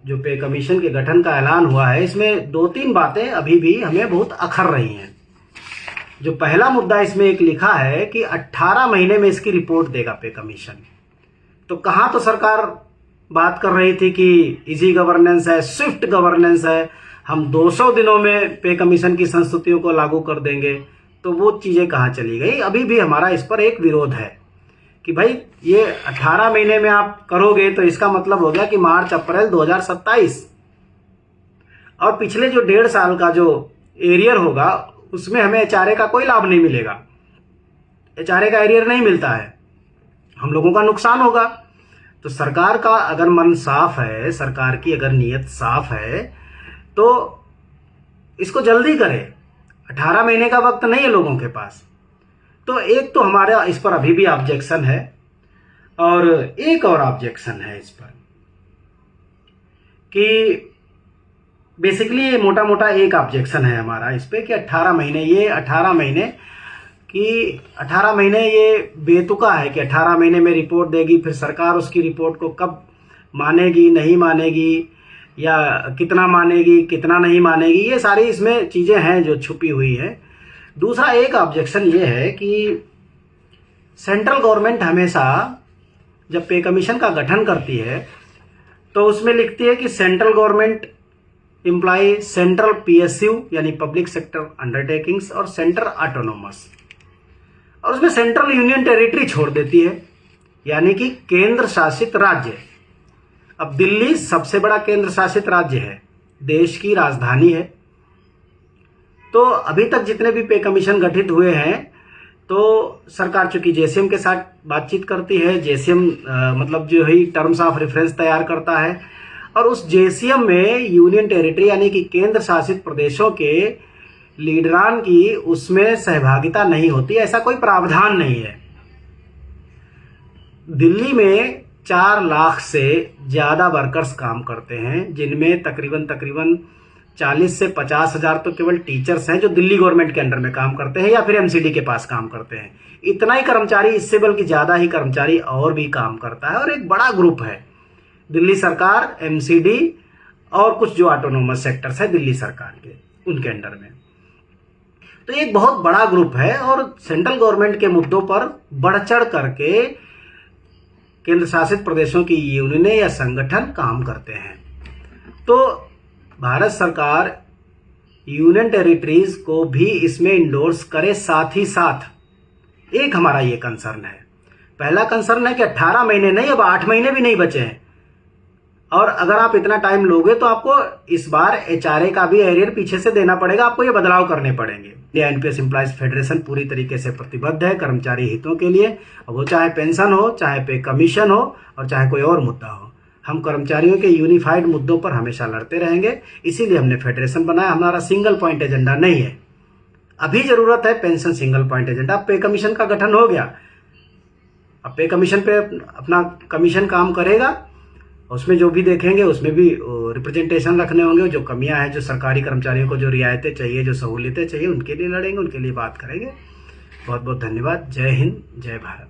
जो पे कमीशन के गठन का ऐलान हुआ है, इसमें 2-3 बातें अभी भी हमें बहुत अखर रही हैं। जो पहला मुद्दा इसमें एक लिखा है कि 18 महीने में इसकी रिपोर्ट देगा पे कमीशन। तो कहाँ तो सरकार बात कर रही थी कि इजी गवर्नेंस है, स्विफ्ट गवर्नेंस है, हम 200 दिनों में पे कमीशन की संस्तुतियों को लागू कर देंगे। तो वो चीजें कहाँ चली गई? अभी भी हमारा इस पर एक विरोध है कि भाई ये 18 महीने में आप करोगे तो इसका मतलब हो गया कि मार्च अप्रैल 2027, और पिछले जो 1.5 साल का जो एरियर होगा उसमें हमें एचआरए का कोई लाभ नहीं मिलेगा। एचआरए का एरियर नहीं मिलता है, हम लोगों का नुकसान होगा। तो सरकार का अगर मन साफ है, सरकार की अगर नीयत साफ है, तो इसको जल्दी करे। 18 महीने का वक्त नहीं है लोगों के पास। तो एक तो हमारा इस पर अभी भी ऑब्जेक्शन है, और एक और ऑब्जेक्शन है इस पर कि बेसिकली ये मोटा मोटा एक ऑब्जेक्शन है हमारा इस पे कि 18 महीने ये बेतुका है कि 18 महीने में रिपोर्ट देगी, फिर सरकार उसकी रिपोर्ट को कब मानेगी, नहीं मानेगी, या कितना मानेगी, कितना नहीं मानेगी, ये सारी इसमें चीजें हैं जो छुपी हुई हैं। दूसरा एक ऑब्जेक्शन ये है कि सेंट्रल गवर्नमेंट हमेशा जब पे कमीशन का गठन करती है तो उसमें लिखती है कि central government imply central PSU यानी पब्लिक सेक्टर अंडरटेकिंग्स और सेंटर ऑटोनोमस, और उसमें सेंट्रल यूनियन टेरिटरी छोड़ देती है, यानी कि केंद्र शासित राज्य। अब दिल्ली सबसे बड़ा केंद्र शासित राज्य है, देश की राजधानी है। तो अभी तक जितने भी पे कमीशन गठित हुए हैं, तो सरकार चूंकि जेसीएम के साथ बातचीत करती है, जेसीएम मतलब जो है टर्म्स ऑफ रेफरेंस तैयार करता है, और उस जेसीएम में यूनियन टेरिटरी यानी कि केंद्र शासित प्रदेशों के लीडरान की उसमें सहभागिता नहीं होती, ऐसा कोई प्रावधान नहीं है। दिल्ली में 4 लाख से ज्यादा वर्कर्स काम करते हैं, जिनमें तकरीबन 40 से 50 हजार तो केवल टीचर्स हैं जो दिल्ली गवर्नमेंट के अंडर में काम करते हैं या फिर एमसीडी के पास काम करते हैं। इतना ही कर्मचारी, इससे बल्कि ज्यादा ही कर्मचारी और भी काम करता है, और एक बड़ा ग्रुप है दिल्ली सरकार, एमसीडी और कुछ जो ऑटोनोमस सेक्टर्स है दिल्ली सरकार के, उनके अंडर में। तो एक बहुत बड़ा ग्रुप है, और सेंट्रल गवर्नमेंट के मुद्दों पर बढ़ चढ़ करके केंद्र शासित प्रदेशों की यूनियनें या संगठन काम करते हैं। तो भारत सरकार यूनियन टेरिटरीज को भी इसमें इंडोर्स करे। साथ ही साथ एक हमारा ये कंसर्न है, पहला कंसर्न है कि 18 महीने नहीं, अब 8 महीने भी नहीं बचे हैं, और अगर आप इतना टाइम लोगे तो आपको इस बार एचआरए का भी एरियर पीछे से देना पड़ेगा, आपको ये बदलाव करने पड़ेंगे। इंडिया एनपीएस एम्प्लॉइज फेडरेशन पूरी तरीके से प्रतिबद्ध है कर्मचारी हितों के लिए, वो चाहे पेंशन हो, चाहे पे कमीशन हो, और चाहे कोई और मुद्दा हो। हम कर्मचारियों के यूनिफाइड मुद्दों पर हमेशा लड़ते रहेंगे, इसीलिए हमने फेडरेशन बनाया। हमारा सिंगल पॉइंट एजेंडा नहीं है। अभी जरूरत है पेंशन सिंगल पॉइंट एजेंडा। पे कमीशन का गठन हो गया, अब पे कमीशन पे अपना कमीशन काम करेगा, उसमें जो भी देखेंगे उसमें भी रिप्रेजेंटेशन रखने होंगे। जो कमियां हैं, जो सरकारी कर्मचारियों को जो रियायतें चाहिए, जो सहूलियतें चाहिए, उनके लिए लड़ेंगे, उनके लिए बात करेंगे। बहुत बहुत धन्यवाद। जय हिंद, जय भारत।